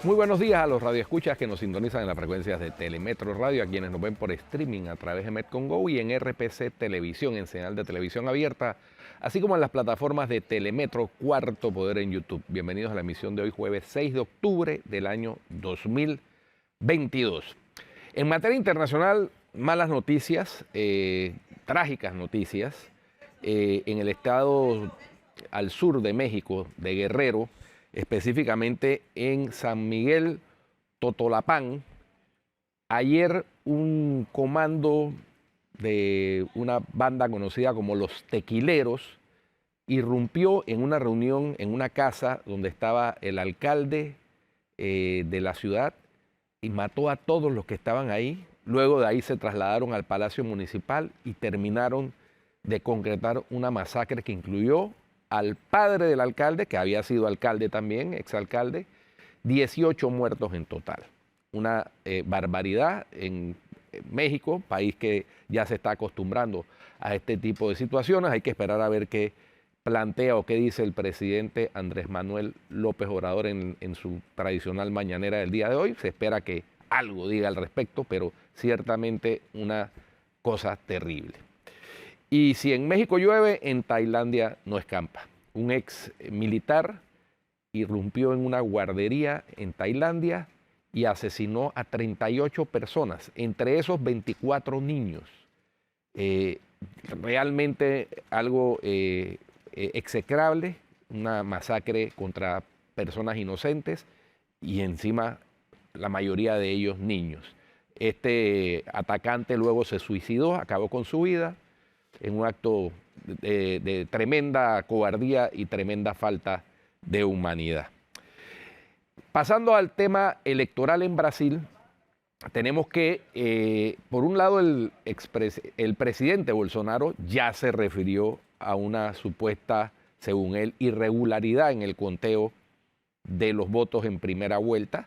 Muy buenos días a los radioescuchas que nos sintonizan en las frecuencias de Telemetro Radio, a quienes nos ven por streaming a través de Metcon Go y en RPC Televisión, en señal de televisión abierta, así como en las plataformas de Telemetro Cuarto Poder en YouTube. Bienvenidos a la emisión de hoy, jueves 6 de octubre del año 2022. En materia internacional, malas noticias, trágicas noticias. En el estado al sur de México, de Guerrero, específicamente en San Miguel Totolapán, ayer un comando de una banda conocida como los Tequileros irrumpió en una reunión en una casa donde estaba el alcalde de la ciudad y mató a todos los que estaban ahí. Luego de ahí se trasladaron al Palacio Municipal y terminaron de concretar una masacre que incluyó al padre del alcalde, que había sido alcalde también, exalcalde, 18 muertos en total. Una barbaridad en México, país que ya se está acostumbrando a este tipo de situaciones. Hay que esperar a ver qué plantea o qué dice el presidente Andrés Manuel López Obrador en su tradicional mañanera del día de hoy. Se espera que algo diga al respecto, pero ciertamente una cosa terrible. Y si en México llueve, en Tailandia no escampa. Un ex militar irrumpió en una guardería en Tailandia y asesinó a 38 personas, entre esos 24 niños. Realmente algo execrable, una masacre contra personas inocentes y encima la mayoría de ellos niños. Este atacante luego se suicidó, acabó con su vida, en un acto de tremenda cobardía y tremenda falta de humanidad. Pasando al tema electoral en Brasil, tenemos que, por un lado, el presidente Bolsonaro ya se refirió a una supuesta, según él, irregularidad en el conteo de los votos en primera vuelta.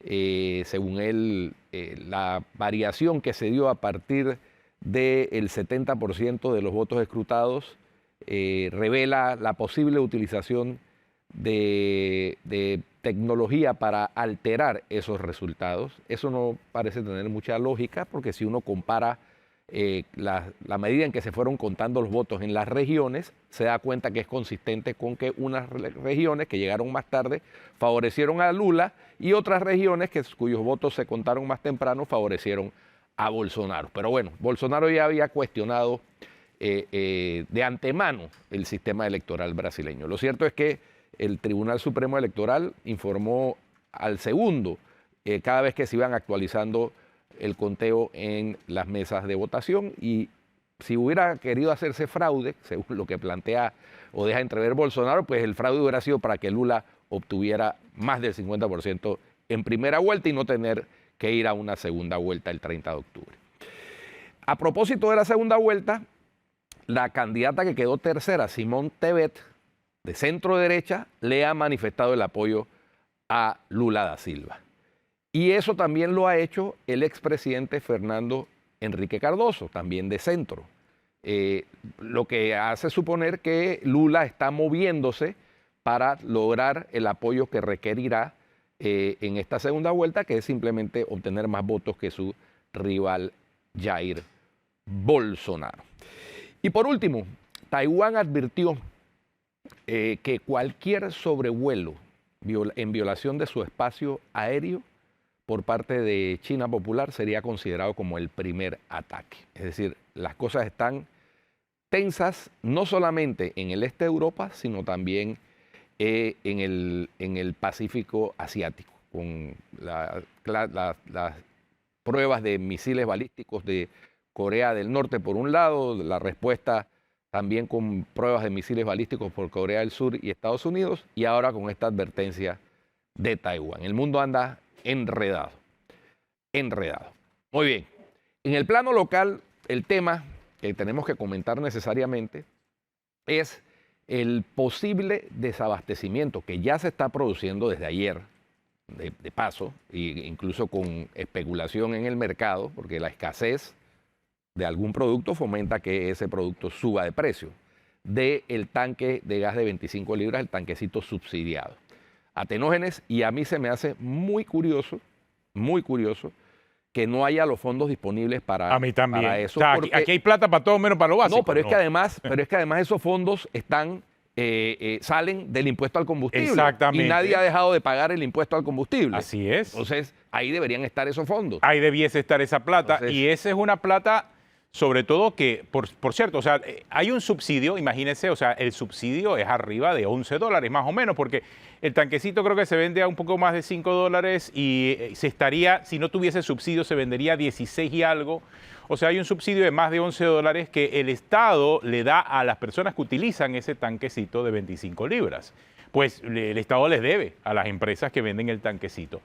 Según él, la variación que se dio a partir del 70% de los votos escrutados revela la posible utilización de tecnología para alterar esos resultados. Eso no parece tener mucha lógica, porque si uno compara la medida en que se fueron contando los votos en las regiones, se da cuenta que es consistente con que unas regiones que llegaron más tarde favorecieron a Lula y otras regiones cuyos votos se contaron más temprano favorecieron a Bolsonaro. Pero bueno, Bolsonaro ya había cuestionado de antemano el sistema electoral brasileño. Lo cierto es que el Tribunal Supremo Electoral informó al segundo cada vez que se iban actualizando el conteo en las mesas de votación, y si hubiera querido hacerse fraude, según lo que plantea o deja entrever Bolsonaro, pues el fraude hubiera sido para que Lula obtuviera más del 50% en primera vuelta y no tener que ir a una segunda vuelta el 30 de octubre. A propósito de la segunda vuelta, la candidata que quedó tercera, Simone Tebet, de centro derecha, le ha manifestado el apoyo a Lula da Silva. Y eso también lo ha hecho el expresidente Fernando Henrique Cardoso, también de centro. Lo que hace suponer que Lula está moviéndose para lograr el apoyo que requerirá en esta segunda vuelta, que es simplemente obtener más votos que su rival Jair Bolsonaro. Y por último, Taiwán advirtió que cualquier sobrevuelo en violación de su espacio aéreo por parte de China Popular sería considerado como el primer ataque. Es decir, las cosas están tensas no solamente en el este de Europa, sino también en el Pacífico asiático, con las pruebas de misiles balísticos de Corea del Norte por un lado, la respuesta también con pruebas de misiles balísticos por Corea del Sur y Estados Unidos, y ahora con esta advertencia de Taiwán. El mundo anda enredado. Muy bien. En el plano local, el tema que tenemos que comentar necesariamente es el posible desabastecimiento que ya se está produciendo desde ayer, de paso, e incluso con especulación en el mercado, porque la escasez de algún producto fomenta que ese producto suba de precio, del tanque de gas de 25 libras, el tanquecito subsidiado. Atenógenes, y a mí se me hace muy curioso, que no haya los fondos disponibles A mí también. para eso. O sea, aquí hay plata para todo menos para lo básico. No, pero es que además esos fondos salen del impuesto al combustible. Exactamente. Y nadie ha dejado de pagar el impuesto al combustible. Así es. Entonces, ahí deberían estar esos fondos. Ahí debiese estar esa plata. Entonces, y esa es una plata, sobre todo que, por cierto, o sea, hay un subsidio, imagínense, o sea, el subsidio es arriba de $11 más o menos, porque el tanquecito creo que se vende a un poco más de $5 y se estaría, si no tuviese subsidio, se vendería a 16 y algo. O sea, hay un subsidio de más de $11 que el Estado le da a las personas que utilizan ese tanquecito de 25 libras. Pues el Estado les debe a las empresas que venden el tanquecito.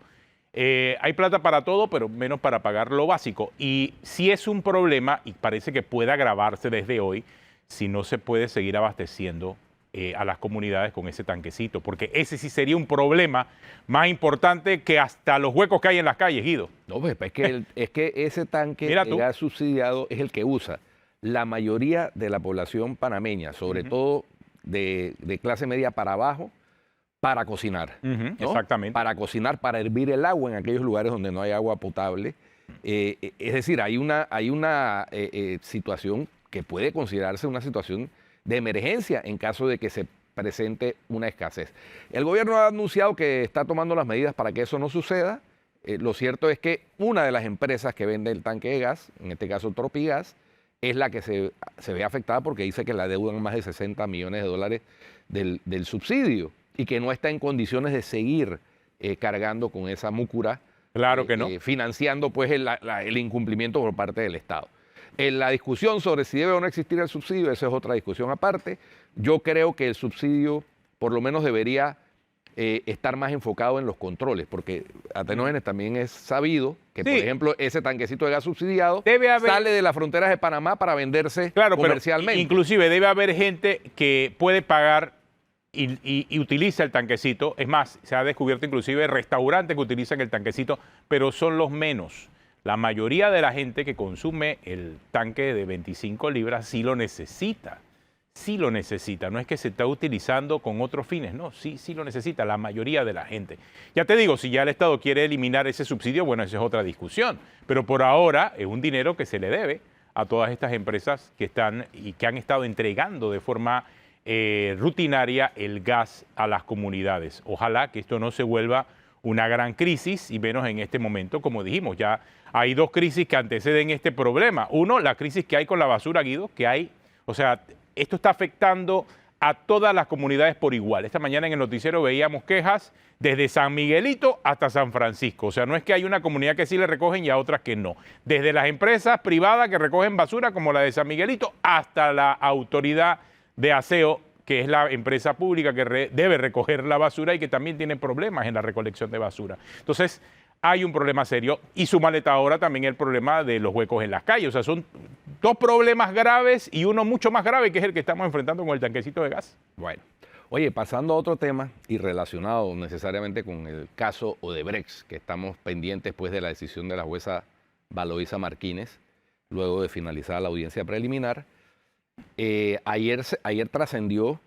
Hay plata para todo, pero menos para pagar lo básico. Y sí es un problema, y parece que puede agravarse desde hoy, si no se puede seguir abasteciendo a las comunidades con ese tanquecito, porque ese sí sería un problema más importante que hasta los huecos que hay en las calles, Guido. No, pues es que ese tanque de gas subsidiado es el que usa la mayoría de la población panameña, sobre todo de clase media para abajo, para cocinar. ¿No? Exactamente. Para cocinar, para hervir el agua en aquellos lugares donde no hay agua potable. Es decir, hay una situación que puede considerarse una situación de emergencia en caso de que se presente una escasez. El gobierno ha anunciado que está tomando las medidas para que eso no suceda. Lo cierto es que una de las empresas que vende el tanque de gas, en este caso Tropigas, es la que se ve afectada porque dice que la deudan más de $60 millones del subsidio y que no está en condiciones de seguir cargando con esa múcura. Claro que no. Financiando pues el incumplimiento por parte del Estado. En la discusión sobre si debe o no existir el subsidio, esa es otra discusión aparte. Yo creo que el subsidio por lo menos debería estar más enfocado en los controles, porque Atenógenes también es sabido que, por ejemplo, ese tanquecito de gas subsidiado sale de las fronteras de Panamá para venderse comercialmente. Pero inclusive debe haber gente que puede pagar y utiliza el tanquecito. Es más, se ha descubierto inclusive restaurantes que utilizan el tanquecito, pero son los menos. La mayoría de la gente que consume el tanque de 25 libras sí lo necesita. Sí lo necesita. No es que se está utilizando con otros fines. No, sí lo necesita la mayoría de la gente. Ya te digo, si ya el Estado quiere eliminar ese subsidio, bueno, esa es otra discusión. Pero por ahora es un dinero que se le debe a todas estas empresas que están y que han estado entregando de forma rutinaria el gas a las comunidades. Ojalá que esto no se vuelva una gran crisis, y menos en este momento, como dijimos, ya hay dos crisis que anteceden este problema. Uno, la crisis que hay con la basura, Guido, o sea, esto está afectando a todas las comunidades por igual. Esta mañana en el noticiero veíamos quejas desde San Miguelito hasta San Francisco. O sea, no es que hay una comunidad que sí le recogen y a otras que no. Desde las empresas privadas que recogen basura, como la de San Miguelito, hasta la autoridad de aseo, que es la empresa pública que debe recoger la basura y que también tiene problemas en la recolección de basura. Entonces, hay un problema serio, y súmale ahora también el problema de los huecos en las calles. O sea, son dos problemas graves y uno mucho más grave, que es el que estamos enfrentando con el tanquecito de gas. Bueno, oye, pasando a otro tema y relacionado necesariamente con el caso Odebrecht, que estamos pendientes pues de la decisión de la jueza Valoisa Martínez, luego de finalizar la audiencia preliminar. Ayer trascendió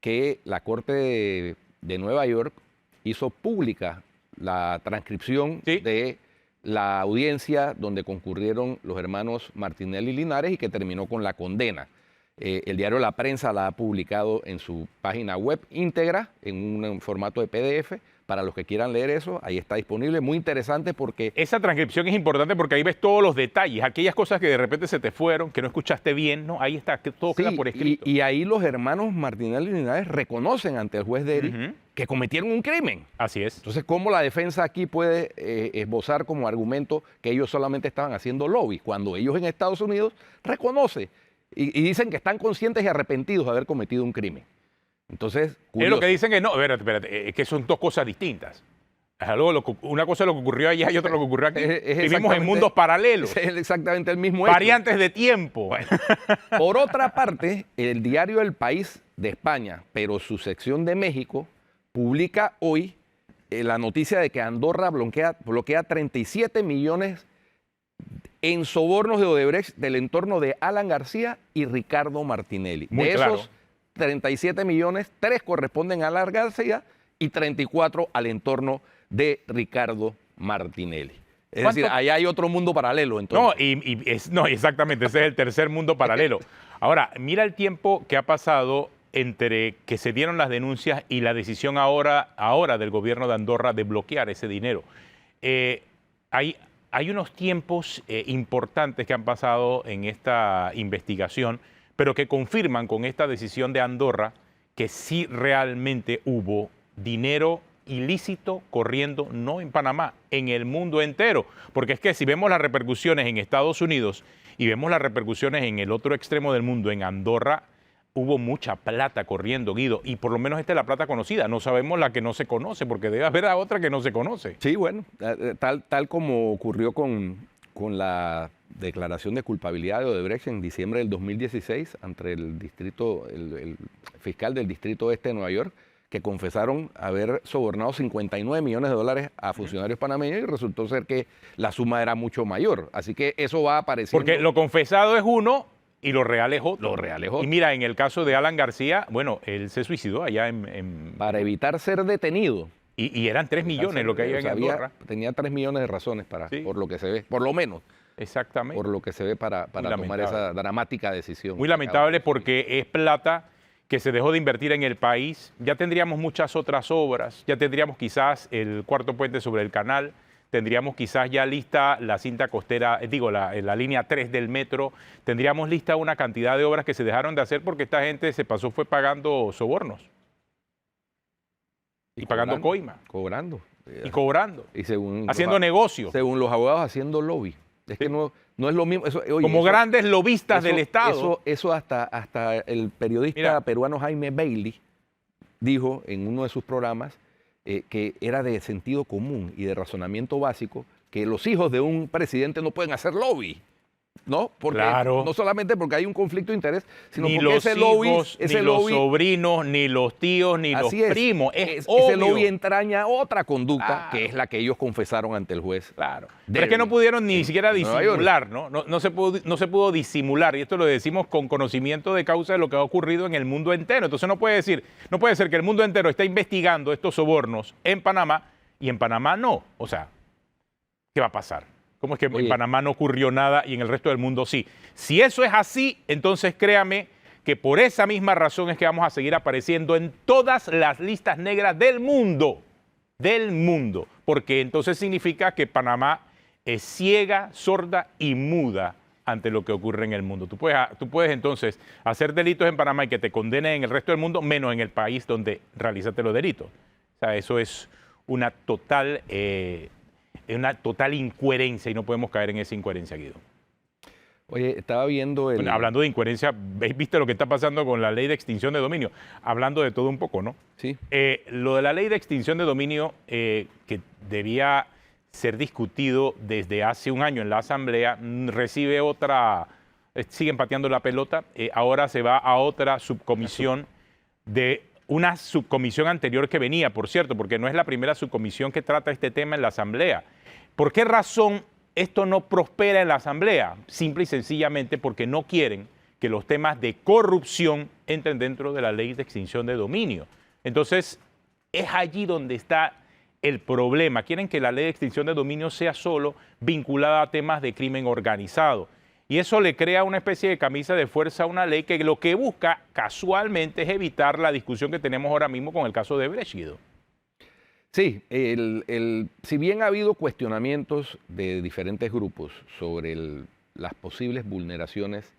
que la Corte de Nueva York hizo pública la transcripción de la audiencia donde concurrieron los hermanos Martinelli y Linares y que terminó con la condena. El diario La Prensa la ha publicado en su página web íntegra, en un formato de PDF. Para los que quieran leer eso, ahí está disponible. Muy interesante porque... Esa transcripción es importante porque ahí ves todos los detalles, aquellas cosas que de repente se te fueron, que no escuchaste bien, ¿no? Ahí está, que todo queda por escrito. Y ahí los hermanos Martinelli y Linares reconocen ante el juez Deri que cometieron un crimen. Así es. Entonces, ¿cómo la defensa aquí puede esbozar como argumento que ellos solamente estaban haciendo lobby, cuando ellos en Estados Unidos reconocen y dicen que están conscientes y arrepentidos de haber cometido un crimen? Entonces, curioso. Es lo que dicen que no, espérate, es que son dos cosas distintas. Una cosa es lo que ocurrió allá y otra lo que ocurrió aquí. Vivimos en mundos paralelos. Es exactamente el mismo hecho. Variantes de tiempo. Bueno, por otra parte, el diario El País de España, pero su sección de México, publica hoy la noticia de que Andorra bloquea 37 millones en sobornos de Odebrecht del entorno de Alan García y Ricardo Martinelli. Muy claro. Esos 37 millones, 3 corresponden a Alan García y 34 al entorno de Ricardo Martinelli. Es ¿Cuánto? decir, allá hay otro mundo paralelo, entonces. No, exactamente, ese es el tercer mundo paralelo. Ahora, mira el tiempo que ha pasado entre que se dieron las denuncias y la decisión ahora del gobierno de Andorra de bloquear ese dinero. Hay unos tiempos importantes que han pasado en esta investigación, pero que confirman con esta decisión de Andorra que sí realmente hubo dinero ilícito corriendo, no en Panamá, en el mundo entero. Porque es que si vemos las repercusiones en Estados Unidos y vemos las repercusiones en el otro extremo del mundo, en Andorra, hubo mucha plata corriendo, Guido, y por lo menos esta es la plata conocida. No sabemos la que no se conoce, porque debe haber otra que no se conoce. Sí, bueno, tal como ocurrió con la declaración de culpabilidad de Odebrecht en diciembre del 2016 ante el fiscal del Distrito Este de Nueva York, que confesaron haber sobornado 59 millones de dólares a funcionarios panameños y resultó ser que la suma era mucho mayor. Así que eso va apareciendo. Porque lo confesado es uno y lo real es otro. Lo real es otro. Y mira, en el caso de Alan García, bueno, él se suicidó allá Para evitar ser detenido. Y eran 3 millones lo que hay en Andorra. Tenía 3 millones de razones Sí. por lo que se ve, por lo menos. Exactamente. Por lo que se ve para tomar esa dramática decisión. Muy lamentable porque es plata que se dejó de invertir en el país. Ya tendríamos muchas otras obras, ya tendríamos quizás el cuarto puente sobre el canal, tendríamos quizás ya lista la cinta costera, la línea 3 del metro, tendríamos lista una cantidad de obras que se dejaron de hacer porque esta gente fue pagando sobornos. Y pagando coima. Cobrando. Y cobrando. Y haciendo negocios. Según los abogados, haciendo lobby. Es que no es lo mismo. Como grandes lobistas del Estado. Eso hasta el periodista peruano Jaime Bailey dijo en uno de sus programas que era de sentido común y de razonamiento básico que los hijos de un presidente no pueden hacer lobby. ¿No? Porque, claro. No solamente porque hay un conflicto de interés, sino ni porque los ese hijos, lobby, ni los sobrinos, ni los tíos, ni los primos. Ese lobby entraña otra conducta que es la que ellos confesaron ante el juez. Claro. Pero es que no pudieron ni siquiera disimular, ¿no? No se pudo disimular. Y esto lo decimos con conocimiento de causa de lo que ha ocurrido en el mundo entero. Entonces no puede ser que el mundo entero está investigando estos sobornos en Panamá y en Panamá no. O sea, ¿qué va a pasar? ¿Cómo es que en Panamá no ocurrió nada y en el resto del mundo sí? Si eso es así, entonces créame que por esa misma razón es que vamos a seguir apareciendo en todas las listas negras del mundo. Del mundo. Porque entonces significa que Panamá es ciega, sorda y muda ante lo que ocurre en el mundo. Tú puedes entonces hacer delitos en Panamá y que te condenen en el resto del mundo, menos en el país donde realizaste los delitos. O sea, eso es una total incoherencia y no podemos caer en esa incoherencia, Guido. Oye, estaba viendo Bueno, hablando de incoherencia, ¿viste lo que está pasando con la ley de extinción de dominio? Hablando de todo un poco, ¿no? Sí. Lo de la ley de extinción de dominio que debía ser discutido desde hace un año en la Asamblea, recibe siguen pateando la pelota, ahora se va a otra subcomisión de una subcomisión anterior que venía, por cierto, porque no es la primera subcomisión que trata este tema en la Asamblea. ¿Por qué razón esto no prospera en la Asamblea? Simple y sencillamente porque no quieren que los temas de corrupción entren dentro de la ley de extinción de dominio. Entonces, es allí donde está el problema. Quieren que la ley de extinción de dominio sea solo vinculada a temas de crimen organizado. Y eso le crea una especie de camisa de fuerza a una ley que lo que busca casualmente es evitar la discusión que tenemos ahora mismo con el caso de Brechido. Sí, si bien ha habido cuestionamientos de diferentes grupos sobre las posibles vulneraciones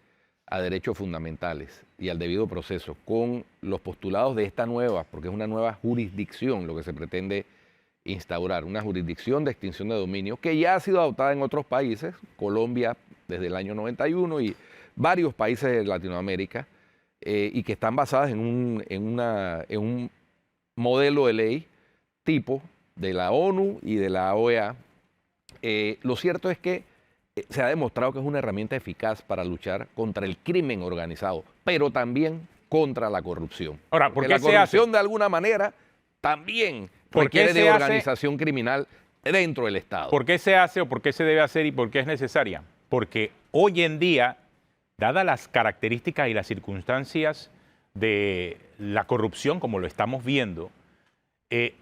a derechos fundamentales y al debido proceso con los postulados de esta nueva, porque es una nueva jurisdicción lo que se pretende instaurar, una jurisdicción de extinción de dominio que ya ha sido adoptada en otros países, Colombia desde el año 91 y varios países de Latinoamérica, y que están basadas en un modelo de ley tipo de la ONU y de la OEA. Lo cierto es que se ha demostrado que es una herramienta eficaz para luchar contra el crimen organizado, pero también contra la corrupción. Ahora, ¿por qué la corrupción de alguna manera también requiere de organización criminal dentro del Estado? ¿Por qué se hace o por qué se debe hacer y por qué es necesaria? Porque hoy en día, dadas las características y las circunstancias de la corrupción como lo estamos viendo, eh,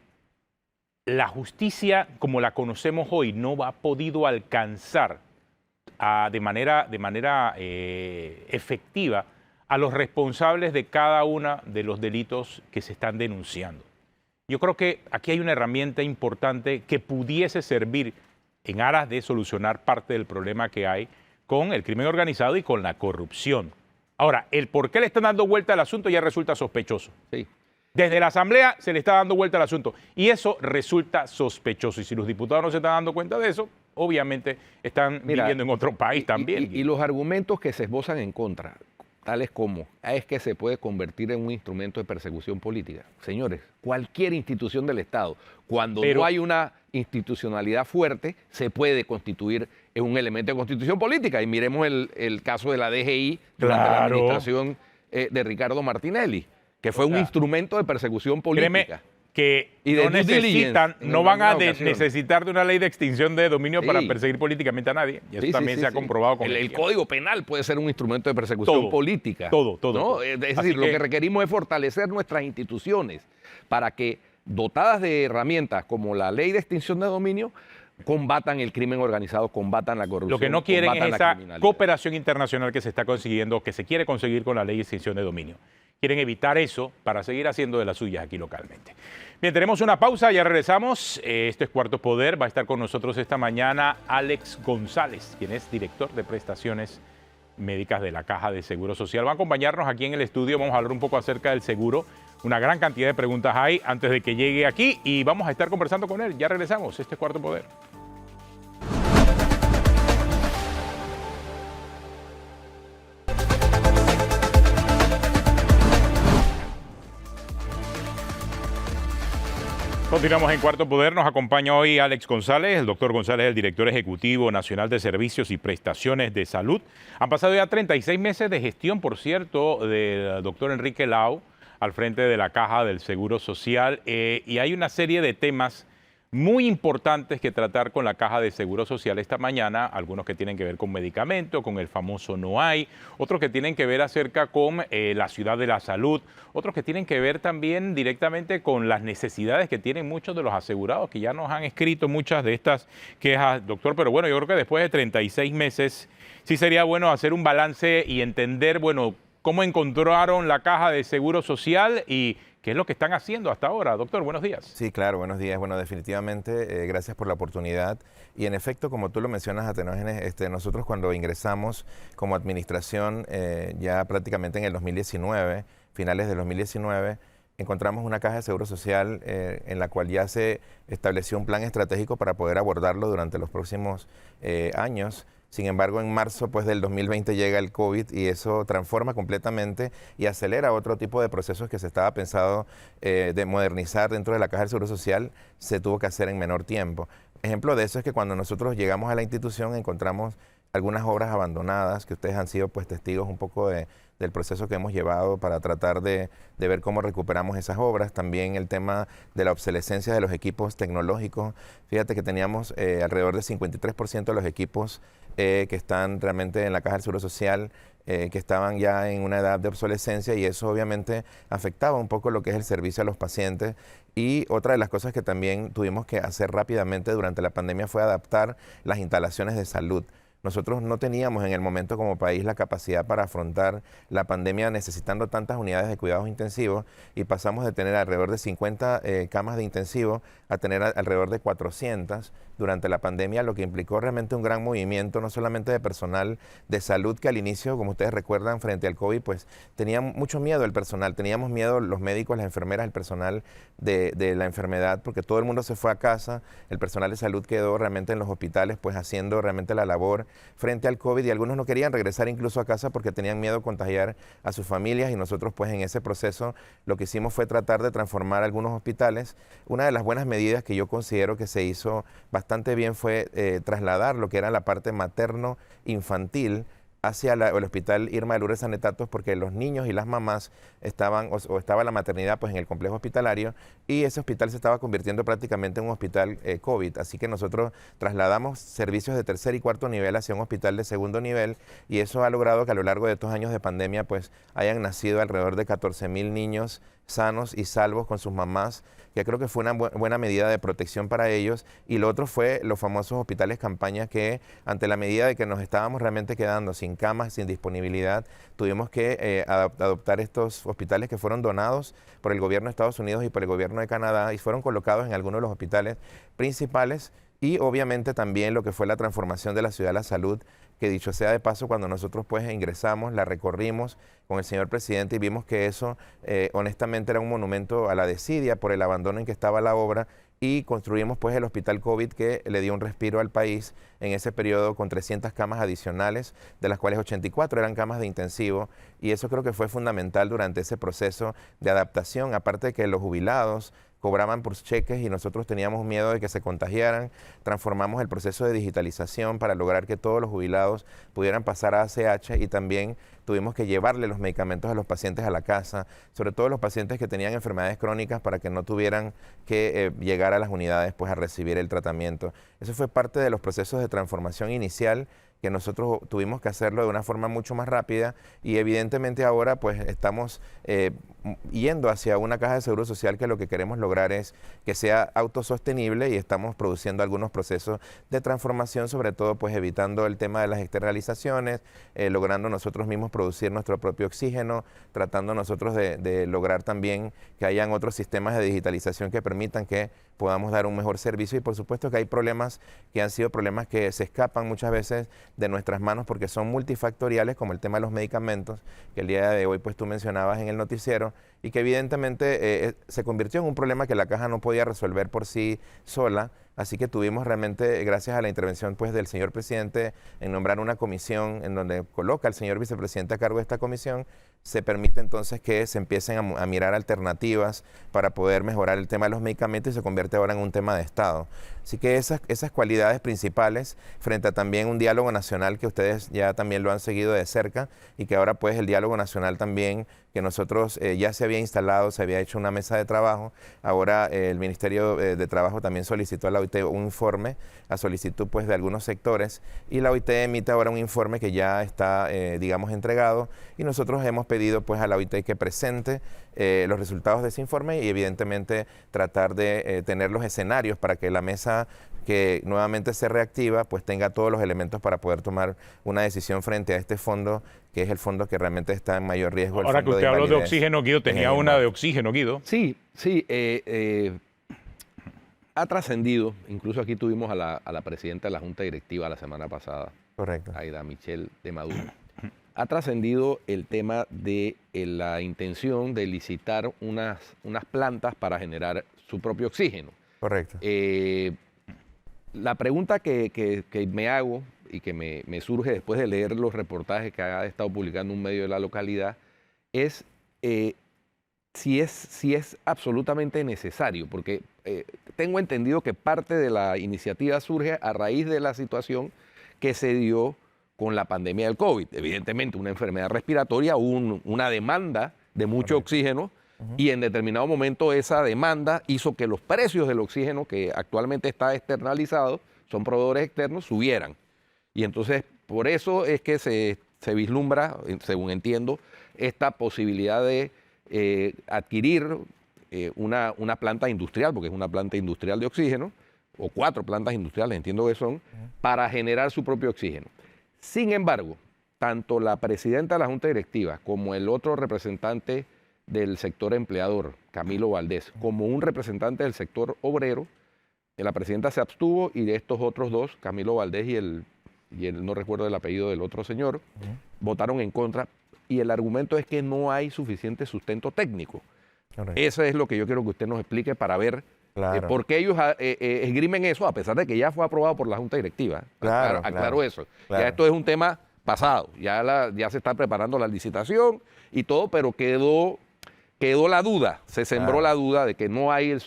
la justicia como la conocemos hoy no ha podido alcanzar de manera efectiva a los responsables de cada uno de los delitos que se están denunciando. Yo creo que aquí hay una herramienta importante que pudiese servir en aras de solucionar parte del problema que hay con el crimen organizado y con la corrupción. Ahora, el por qué le están dando vuelta al asunto ya resulta sospechoso. Sí. Desde la Asamblea se le está dando vuelta al asunto y eso resulta sospechoso. Y si los diputados no se están dando cuenta de eso, obviamente están viviendo en otro país también. Y los argumentos que se esbozan en contra, tales como es que se puede convertir en un instrumento de persecución política. Señores, cualquier institución del Estado, cuando no hay una institucionalidad fuerte, se puede constituir en un elemento de constitución política. Y miremos el caso de la DGI durante la administración de Ricardo Martinelli, que fue un instrumento de persecución política. Créeme que no van a necesitar de una ley de extinción de dominio para perseguir políticamente a nadie. Y eso también se ha comprobado con el Código Penal puede ser un instrumento de persecución política. Todo. ¿no? Es decir, lo que requerimos es fortalecer nuestras instituciones para que, dotadas de herramientas como la ley de extinción de dominio, combatan el crimen organizado, combatan la corrupción. Lo que no quieren es esa cooperación internacional que se está consiguiendo, que se quiere conseguir con la ley de extinción de dominio. Quieren evitar eso para seguir haciendo de las suyas aquí localmente. Bien, tenemos una pausa, ya regresamos. Esto es Cuarto Poder. Va a estar con nosotros esta mañana Alex González, quien es director de prestaciones médicas de la Caja de Seguro Social. Va a acompañarnos aquí en el estudio. Vamos a hablar un poco acerca del seguro. Una gran cantidad de preguntas hay antes de que llegue aquí y vamos a estar conversando con él. Ya regresamos. Este es Cuarto Poder. Continuamos en Cuarto Poder. Nos acompaña hoy Alex González. El doctor González es el director ejecutivo nacional de Servicios y Prestaciones de Salud. Han pasado ya 36 meses de gestión, por cierto, del doctor Enrique Lau al frente de la Caja del Seguro Social. Y hay una serie de temas muy importantes que tratar con la Caja de Seguro Social esta mañana, algunos que tienen que ver con medicamentos, con el famoso no hay, otros que tienen que ver acerca con la ciudad de la salud, otros que tienen que ver también directamente con las necesidades que tienen muchos de los asegurados, que ya nos han escrito muchas de estas quejas, doctor, pero bueno, yo creo que después de 36 meses sí sería bueno hacer un balance y entender, bueno, cómo encontraron la Caja de Seguro Social y ¿qué es lo que están haciendo hasta ahora? Doctor, buenos días. Sí, claro, buenos días. Bueno, definitivamente, gracias por la oportunidad. Y en efecto, como tú lo mencionas, Atenógenes, nosotros cuando ingresamos como administración, ya prácticamente en el 2019, finales del 2019, encontramos una caja de seguro social en la cual ya se estableció un plan estratégico para poder abordarlo durante los próximos años. Sin embargo, en marzo del 2020 llega el COVID y eso transforma completamente y acelera otro tipo de procesos que se estaba pensado de modernizar dentro de la Caja del Seguro Social, se tuvo que hacer en menor tiempo. Ejemplo de eso es que cuando nosotros llegamos a la institución encontramos algunas obras abandonadas, que ustedes han sido testigos un poco del proceso que hemos llevado para tratar de ver cómo recuperamos esas obras. También el tema de la obsolescencia de los equipos tecnológicos. Fíjate que teníamos alrededor del 53% de los equipos que están realmente en la Caja del Seguro Social, que estaban ya en una edad de obsolescencia y eso obviamente afectaba un poco lo que es el servicio a los pacientes. Y otra de las cosas que también tuvimos que hacer rápidamente durante la pandemia fue adaptar las instalaciones de salud. Nosotros no teníamos en el momento como país la capacidad para afrontar la pandemia necesitando tantas unidades de cuidados intensivos y pasamos de tener alrededor de 50 camas de intensivo a tener alrededor de 400 durante la pandemia, lo que implicó realmente un gran movimiento, no solamente de personal de salud, que al inicio, como ustedes recuerdan, frente al COVID, pues tenía mucho miedo el personal, teníamos miedo los médicos, las enfermeras, el personal de la enfermedad, porque todo el mundo se fue a casa, el personal de salud quedó realmente en los hospitales, pues haciendo realmente la labor frente al COVID y algunos no querían regresar incluso a casa porque tenían miedo de contagiar a sus familias y nosotros pues en ese proceso lo que hicimos fue tratar de transformar algunos hospitales. Una de las buenas medidas que yo considero que se hizo bastante bien fue trasladar lo que era la parte materno-infantil hacia el hospital Irma de Lourdes Sanetatos porque los niños y las mamás estaban, o estaba la maternidad pues en el complejo hospitalario y ese hospital se estaba convirtiendo prácticamente en un hospital COVID. Así que nosotros trasladamos servicios de tercer y cuarto nivel hacia un hospital de segundo nivel y eso ha logrado que a lo largo de estos años de pandemia pues hayan nacido alrededor de 14,000 niños sanos y salvos con sus mamás, que creo que fue una buena medida de protección para ellos. Y lo otro fue los famosos hospitales campaña que, ante la medida de que nos estábamos realmente quedando sin camas, sin disponibilidad, tuvimos que adoptar estos hospitales que fueron donados por el gobierno de Estados Unidos y por el gobierno de Canadá y fueron colocados en algunos de los hospitales principales. Y obviamente también lo que fue la transformación de la Ciudad de la Salud, que dicho sea de paso, cuando nosotros pues ingresamos, la recorrimos con el señor presidente y vimos que eso honestamente era un monumento a la desidia por el abandono en que estaba la obra, y construimos pues el hospital COVID que le dio un respiro al país en ese periodo con 300 camas adicionales, de las cuales 84 eran camas de intensivo, y eso creo que fue fundamental durante ese proceso de adaptación, aparte de que los jubilados cobraban por cheques y nosotros teníamos miedo de que se contagiaran. Transformamos el proceso de digitalización para lograr que todos los jubilados pudieran pasar a ACH, y también tuvimos que llevarle los medicamentos a los pacientes a la casa, sobre todo los pacientes que tenían enfermedades crónicas, para que no tuvieran que llegar a las unidades pues a recibir el tratamiento. Eso fue parte de los procesos de transformación inicial, que nosotros tuvimos que hacerlo de una forma mucho más rápida, y evidentemente ahora pues estamos yendo hacia una caja de seguro social que lo que queremos lograr es que sea autosostenible, y estamos produciendo algunos procesos de transformación, sobre todo pues evitando el tema de las externalizaciones, logrando nosotros mismos producir nuestro propio oxígeno, tratando nosotros de lograr también que hayan otros sistemas de digitalización que permitan que podamos dar un mejor servicio. Y por supuesto que hay problemas que han sido problemas que se escapan muchas veces de nuestras manos porque son multifactoriales, como el tema de los medicamentos, que el día de hoy pues tú mencionabas en el noticiero, y que evidentemente se convirtió en un problema que la caja no podía resolver por sí sola. Así que tuvimos realmente, gracias a la intervención pues del señor presidente, en nombrar una comisión en donde coloca al señor vicepresidente a cargo de esta comisión. Se permite entonces que se empiecen a mirar alternativas para poder mejorar el tema de los medicamentos, y se convierte ahora en un tema de Estado. Así que esas cualidades principales, frente a también un diálogo nacional que ustedes ya también lo han seguido de cerca, y que ahora pues el diálogo nacional también, que nosotros ya se había instalado, se había hecho una mesa de trabajo. Ahora el Ministerio de Trabajo también solicitó a la OIT un informe a solicitud pues de algunos sectores, y la OIT emite ahora un informe que ya está digamos entregado, y nosotros hemos pedido pues a la OIT que presente los resultados de ese informe, y evidentemente tratar de tener los escenarios para que la mesa que nuevamente se reactiva pues tenga todos los elementos para poder tomar una decisión frente a este fondo, que es el fondo que realmente está en mayor riesgo. Ahora que usted habló de oxígeno, Guido, tenía una de oxígeno, Guido. Sí, sí. Ha trascendido, incluso aquí tuvimos a la presidenta de la Junta Directiva la semana pasada, correcto, Aida Michel de Maduro. Ha trascendido el tema de la intención de licitar unas plantas para generar su propio oxígeno. correcto. La pregunta que me hago y que me surge después de leer los reportajes que ha estado publicando un medio de la localidad es si es absolutamente necesario, porque tengo entendido que parte de la iniciativa surge a raíz de la situación que se dio con la pandemia del COVID. Evidentemente, una enfermedad respiratoria, una demanda de mucho oxígeno, y en determinado momento esa demanda hizo que los precios del oxígeno, que actualmente está externalizado, son proveedores externos, subieran. Y entonces, por eso es que se vislumbra, según entiendo, esta posibilidad de adquirir una planta industrial, porque es una planta industrial de oxígeno, o 4 plantas industriales, entiendo que son, para generar su propio oxígeno. Sin embargo, tanto la presidenta de la Junta Directiva como el otro representante del sector empleador, Camilo Valdés, como un representante del sector obrero, la presidenta se abstuvo, y de estos otros dos, Camilo Valdés y el no recuerdo el apellido del otro señor, votaron en contra, y el argumento es que no hay suficiente sustento técnico. Correcto. Eso es lo que yo quiero que usted nos explique para ver por qué ellos esgrimen eso, a pesar de que ya fue aprobado por la Junta Directiva. Aclaro eso. Claro. Ya esto es un tema pasado, ya se está preparando la licitación y todo, pero quedó la duda, se sembró la duda de que no hay el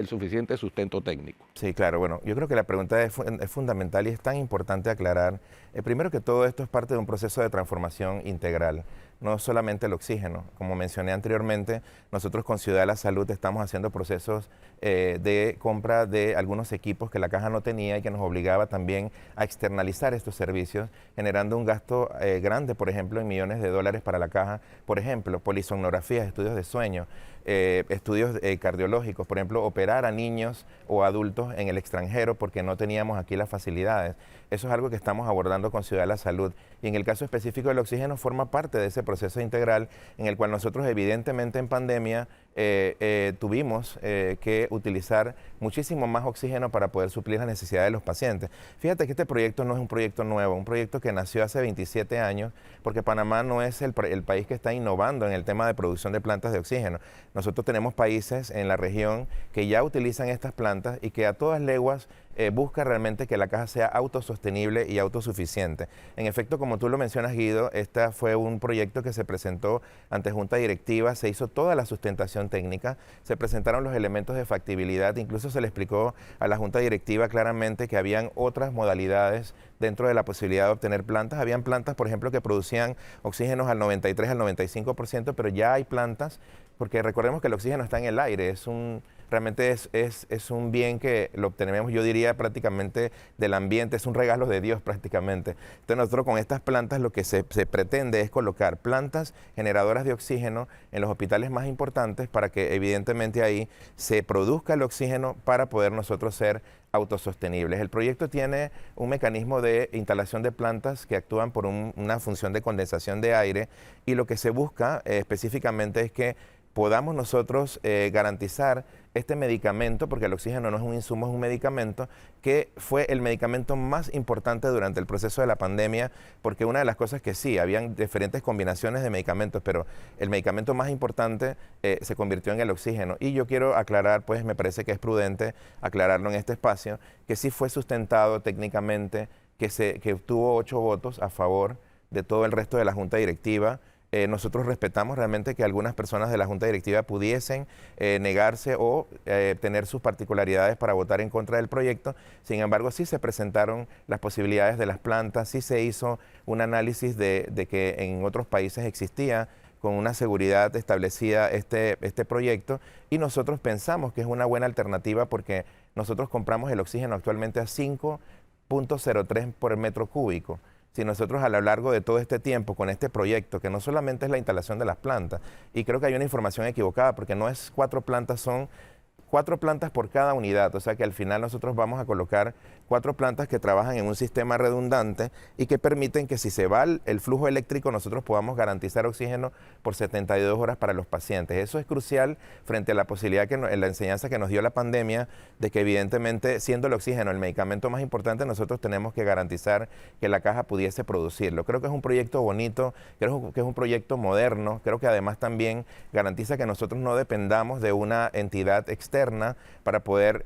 suficiente sustento técnico. Sí, claro. Bueno, yo creo que la pregunta es fundamental y es tan importante aclarar. Primero que todo, esto es parte de un proceso de transformación integral. No solamente el oxígeno. Como mencioné anteriormente, nosotros con Ciudad de la Salud estamos haciendo procesos de compra de algunos equipos que la caja no tenía y que nos obligaba también a externalizar estos servicios, generando un gasto grande, por ejemplo, en millones de dólares para la caja. Por ejemplo, polisomnografías, estudios de sueño. estudios cardiológicos, por ejemplo, operar a niños o adultos en el extranjero porque no teníamos aquí las facilidades. Eso es algo que estamos abordando con Ciudad de la Salud. Y en el caso específico del oxígeno forma parte de ese proceso integral en el cual nosotros evidentemente en pandemia tuvimos que utilizar muchísimo más oxígeno para poder suplir las necesidades de los pacientes. Fíjate que este proyecto no es un proyecto nuevo, un proyecto que nació hace 27 años, porque Panamá no es el país que está innovando en el tema de producción de plantas de oxígeno. Nosotros tenemos países en la región que ya utilizan estas plantas y que a todas leguas busca realmente que la caja sea autosostenible y autosuficiente. En efecto, como tú lo mencionas, Guido, este fue un proyecto que se presentó ante Junta Directiva, se hizo toda la sustentación técnica, se presentaron los elementos de factibilidad, incluso se le explicó a la Junta Directiva claramente que habían otras modalidades dentro de la posibilidad de obtener plantas. Habían plantas, por ejemplo, que producían oxígenos al 93, al 95%, pero ya hay plantas, porque recordemos que el oxígeno está en el aire, realmente es un bien que lo obtenemos, yo diría, prácticamente del ambiente, es un regalo de Dios prácticamente. Entonces nosotros con estas plantas lo que se pretende es colocar plantas generadoras de oxígeno en los hospitales más importantes para que evidentemente ahí se produzca el oxígeno para poder nosotros ser autosostenibles. El proyecto tiene un mecanismo de instalación de plantas que actúan por una función de condensación de aire y lo que se busca específicamente es que podamos nosotros garantizar este medicamento, porque el oxígeno no es un insumo, es un medicamento, que fue el medicamento más importante durante el proceso de la pandemia, porque una de las cosas que sí, habían diferentes combinaciones de medicamentos, pero el medicamento más importante se convirtió en el oxígeno. Y yo quiero aclarar, pues me parece que es prudente aclararlo en este espacio, que sí fue sustentado técnicamente, que obtuvo 8 votos a favor de todo el resto de la Junta Directiva. Nosotros respetamos realmente que algunas personas de la Junta Directiva pudiesen negarse o tener sus particularidades para votar en contra del proyecto. Sin embargo, sí se presentaron las posibilidades de las plantas, sí se hizo un análisis de que en otros países existía con una seguridad establecida este proyecto y nosotros pensamos que es una buena alternativa porque nosotros compramos el oxígeno actualmente a 5.03 por metro cúbico. Si nosotros a lo largo de todo este tiempo con este proyecto, que no solamente es la instalación de las plantas, y creo que hay una información equivocada, porque no es 4 plantas, son 4 plantas por cada unidad, o sea que al final nosotros vamos a colocar 4 plantas que trabajan en un sistema redundante y que permiten que si se va el flujo eléctrico nosotros podamos garantizar oxígeno por 72 horas para los pacientes. Eso es crucial frente a la posibilidad en la enseñanza que nos dio la pandemia de que evidentemente siendo el oxígeno el medicamento más importante nosotros tenemos que garantizar que la caja pudiese producirlo. Creo que es un proyecto bonito, creo que es un proyecto moderno, creo que además también garantiza que nosotros no dependamos de una entidad externa para poder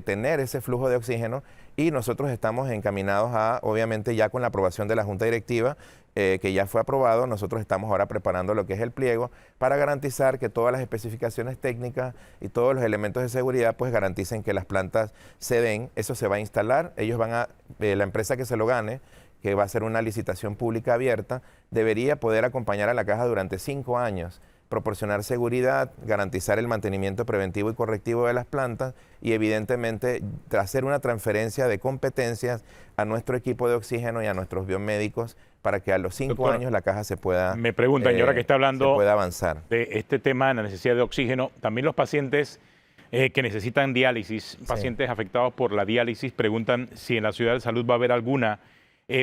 tener ese flujo de oxígeno y nosotros estamos encaminados a, obviamente ya con la aprobación de la Junta Directiva, que ya fue aprobado, nosotros estamos ahora preparando lo que es el pliego para garantizar que todas las especificaciones técnicas y todos los elementos de seguridad pues garanticen que las plantas se den, eso se va a instalar, ellos van a, la empresa que se lo gane, que va a ser una licitación pública abierta, debería poder acompañar a la caja durante 5 años, proporcionar seguridad, garantizar el mantenimiento preventivo y correctivo de las plantas y evidentemente hacer una transferencia de competencias a nuestro equipo de oxígeno y a nuestros biomédicos para que a los 5 años la caja se pueda me preguntan, señora, que está hablando se pueda avanzar. De este tema de la necesidad de oxígeno, también los pacientes que necesitan diálisis, pacientes afectados por la diálisis, preguntan si en la Ciudad de Salud va a haber alguna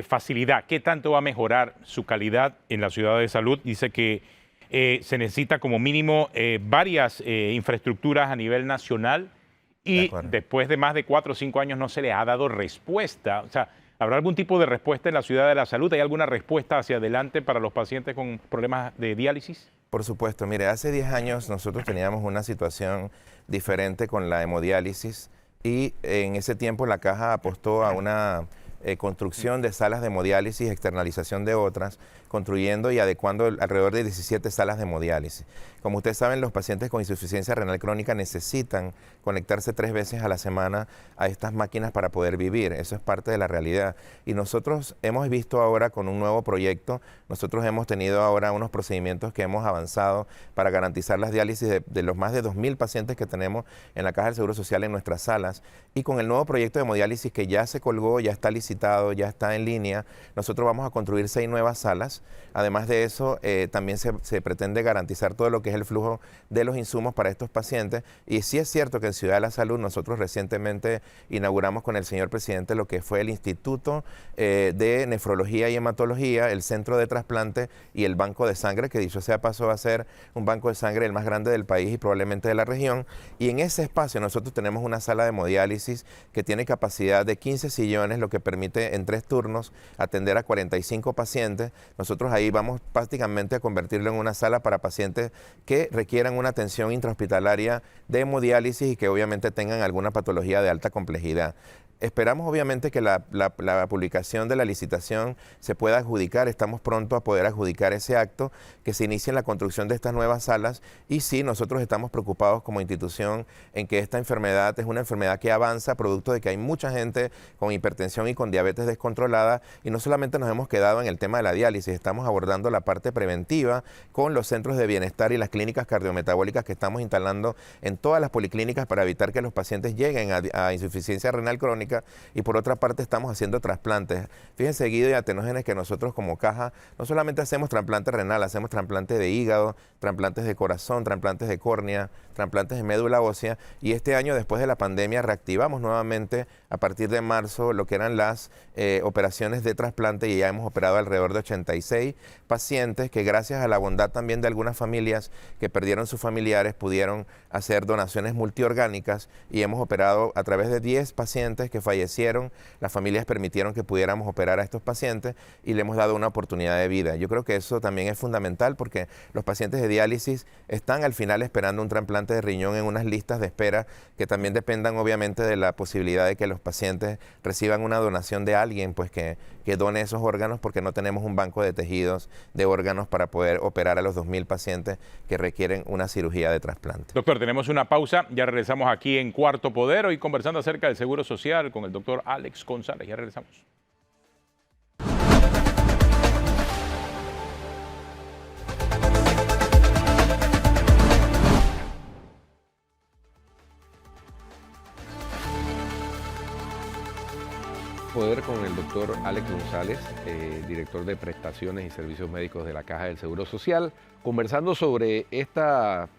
facilidad, qué tanto va a mejorar su calidad en la Ciudad de Salud. Dice que se necesita como mínimo varias infraestructuras a nivel nacional y después de más de 4 o 5 años no se le ha dado respuesta. O sea, ¿habrá algún tipo de respuesta en la Ciudad de la Salud? ¿Hay alguna respuesta hacia adelante para los pacientes con problemas de diálisis? Por supuesto. Mire, hace 10 años nosotros teníamos una situación diferente con la hemodiálisis y en ese tiempo la caja apostó a una construcción de salas de hemodiálisis, externalización de otras, construyendo y adecuando alrededor de 17 salas de hemodiálisis. Como ustedes saben, los pacientes con insuficiencia renal crónica necesitan conectarse 3 veces a la semana a estas máquinas para poder vivir. Eso es parte de la realidad. Y nosotros hemos visto ahora con un nuevo proyecto, nosotros hemos tenido ahora unos procedimientos que hemos avanzado para garantizar las diálisis de los más de 2.000 pacientes que tenemos en la Caja del Seguro Social en nuestras salas. Y con el nuevo proyecto de hemodiálisis que ya se colgó, ya está licitado, licitado, ya está en línea. Nosotros vamos a construir 6 nuevas salas. Además de eso, también se pretende garantizar todo lo que es el flujo de los insumos para estos pacientes. Y sí es cierto que en Ciudad de la Salud nosotros recientemente inauguramos con el señor presidente lo que fue el Instituto de Nefrología y Hematología, el Centro de Trasplante y el Banco de Sangre, que dicho sea paso va a ser un banco de sangre el más grande del país y probablemente de la región. Y en ese espacio nosotros tenemos una sala de hemodiálisis que tiene capacidad de 15 sillones, lo que permite en 3 turnos atender a 45 pacientes. Nosotros ahí vamos prácticamente a convertirlo en una sala para pacientes que requieran una atención intrahospitalaria de hemodiálisis y que obviamente tengan alguna patología de alta complejidad. Esperamos obviamente que la publicación de la licitación se pueda adjudicar, estamos pronto a poder adjudicar ese acto, que se inicie en la construcción de estas nuevas salas y sí, nosotros estamos preocupados como institución en que esta enfermedad es una enfermedad que avanza, producto de que hay mucha gente con hipertensión y con diabetes descontrolada y no solamente nos hemos quedado en el tema de la diálisis, estamos abordando la parte preventiva con los centros de bienestar y las clínicas cardiometabólicas que estamos instalando en todas las policlínicas para evitar que los pacientes lleguen a insuficiencia renal crónica. Y por otra parte estamos haciendo trasplantes. Fíjense, Guido y Atenógenes, que nosotros como caja no solamente hacemos trasplante renal, hacemos trasplantes de hígado, trasplantes de corazón, trasplantes de córnea, trasplantes de médula ósea y este año después de la pandemia reactivamos nuevamente a partir de marzo lo que eran las operaciones de trasplante y ya hemos operado alrededor de 86 pacientes que gracias a la bondad también de algunas familias que perdieron sus familiares pudieron hacer donaciones multiorgánicas y hemos operado a través de 10 pacientes que fallecieron, las familias permitieron que pudiéramos operar a estos pacientes y le hemos dado una oportunidad de vida. Yo creo que eso también es fundamental porque los pacientes de diálisis están al final esperando un trasplante de riñón en unas listas de espera que también dependan obviamente de la posibilidad de que los pacientes reciban una donación de alguien pues que done esos órganos porque no tenemos un banco de tejidos de órganos para poder operar a los 2.000 pacientes que requieren una cirugía de trasplante. Doctor, tenemos una pausa, ya regresamos aquí en Cuarto Poder, hoy conversando acerca del Seguro Social con el doctor Alex González. Ya regresamos. Poder con el doctor Alex González, director de prestaciones y servicios médicos de la Caja del Seguro Social, conversando sobre estas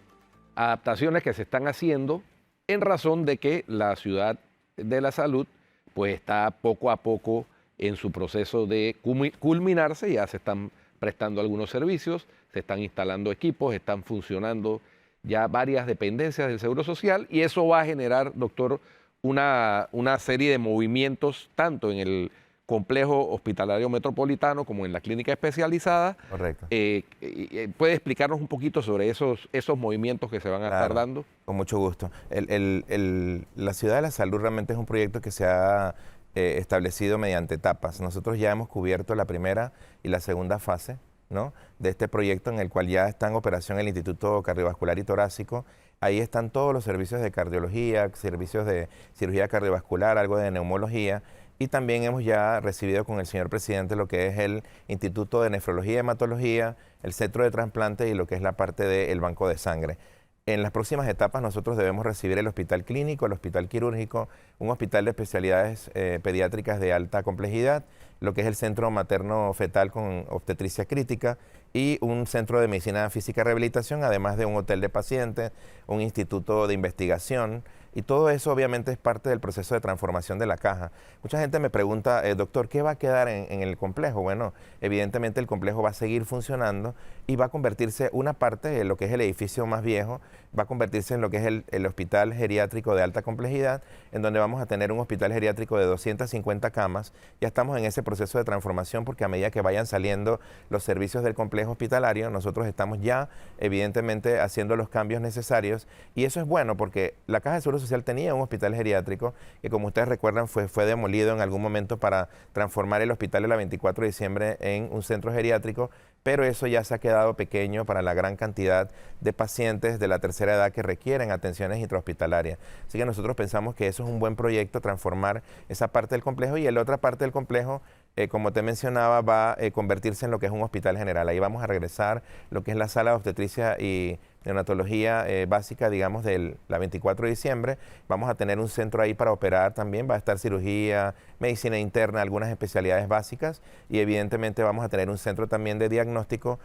adaptaciones que se están haciendo en razón de que la ciudad de la salud pues está poco a poco en su proceso de culminarse, ya se están prestando algunos servicios, se están instalando equipos, están funcionando ya varias dependencias del Seguro Social y eso va a generar, doctor, una serie de movimientos tanto en el complejo hospitalario metropolitano como en la clínica especializada. Correcto. ¿Puede explicarnos un poquito sobre esos movimientos que se van a estar dando? Con mucho gusto. La Ciudad de la Salud realmente es un proyecto que se ha establecido mediante etapas. Nosotros ya hemos cubierto la primera y la segunda fase, ¿no?, de este proyecto en el cual ya está en operación el Instituto Cardiovascular y Torácico. Ahí están todos los servicios de cardiología, servicios de cirugía cardiovascular, algo de neumología. Y también hemos ya recibido con el señor presidente lo que es el Instituto de Nefrología y Hematología, el Centro de Trasplante y lo que es la parte del Banco de Sangre. En las próximas etapas nosotros debemos recibir el hospital clínico, el hospital quirúrgico, un hospital de especialidades pediátricas de alta complejidad, lo que es el centro materno fetal con obstetricia crítica y un centro de medicina física y rehabilitación, además de un hotel de pacientes, un instituto de investigación. Y todo eso obviamente es parte del proceso de transformación de la caja. Mucha gente me pregunta, doctor, ¿qué va a quedar en el complejo? Bueno, evidentemente el complejo va a seguir funcionando y va a convertirse una parte de lo que es el edificio más viejo, va a convertirse en lo que es el hospital geriátrico de alta complejidad, en donde vamos a tener un hospital geriátrico de 250 camas. Ya estamos en ese proceso de transformación porque a medida que vayan saliendo los servicios del complejo hospitalario, nosotros estamos ya evidentemente haciendo los cambios necesarios y eso es bueno porque la Caja de Seguro Social tenía un hospital geriátrico que, como ustedes recuerdan, fue demolido en algún momento para transformar el hospital de la 24 de diciembre en un centro geriátrico, pero eso ya se ha quedado pequeño para la gran cantidad de pacientes de la tercera edad que requieren atenciones intrahospitalarias. Así que nosotros pensamos que eso es un buen proyecto, transformar esa parte del complejo y la otra parte del complejo, como te mencionaba, va a convertirse en lo que es un hospital general. Ahí vamos a regresar lo que es la sala de obstetricia y neonatología básica, digamos, de la 24 de diciembre. Vamos a tener un centro ahí para operar también, va a estar cirugía, medicina interna, algunas especialidades básicas y evidentemente vamos a tener un centro también de diagnóstico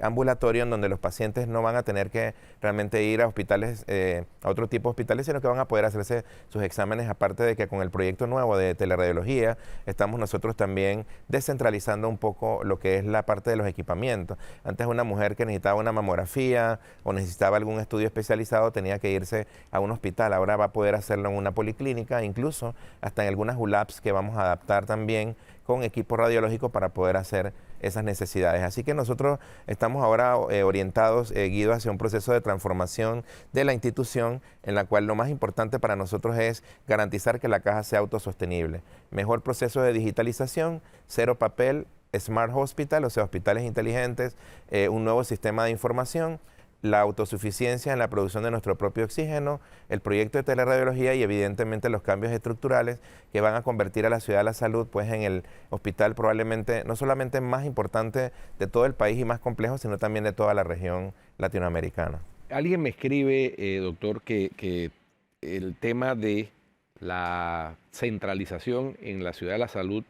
ambulatorio en donde los pacientes no van a tener que realmente ir a hospitales, a otro tipo de hospitales, sino que van a poder hacerse sus exámenes, aparte de que con el proyecto nuevo de teleradiología estamos nosotros también descentralizando un poco lo que es la parte de los equipamientos. Antes una mujer que necesitaba una mamografía o necesitaba algún estudio especializado tenía que irse a un hospital, ahora va a poder hacerlo en una policlínica, incluso hasta en algunas ULAPs que vamos a adaptar también con equipo radiológico para poder hacer esas necesidades. Así que nosotros estamos ahora orientados, guiados hacia un proceso de transformación de la institución en la cual lo más importante para nosotros es garantizar que la caja sea autosostenible. Mejor proceso de digitalización, cero papel, Smart Hospital, o sea, hospitales inteligentes, un nuevo sistema de información, la autosuficiencia en la producción de nuestro propio oxígeno, el proyecto de teleradiología y evidentemente los cambios estructurales que van a convertir a la Ciudad de la Salud pues en el hospital probablemente no solamente más importante de todo el país y más complejo, sino también de toda la región latinoamericana. Alguien me escribe, doctor, que el tema de la centralización en la Ciudad de la Salud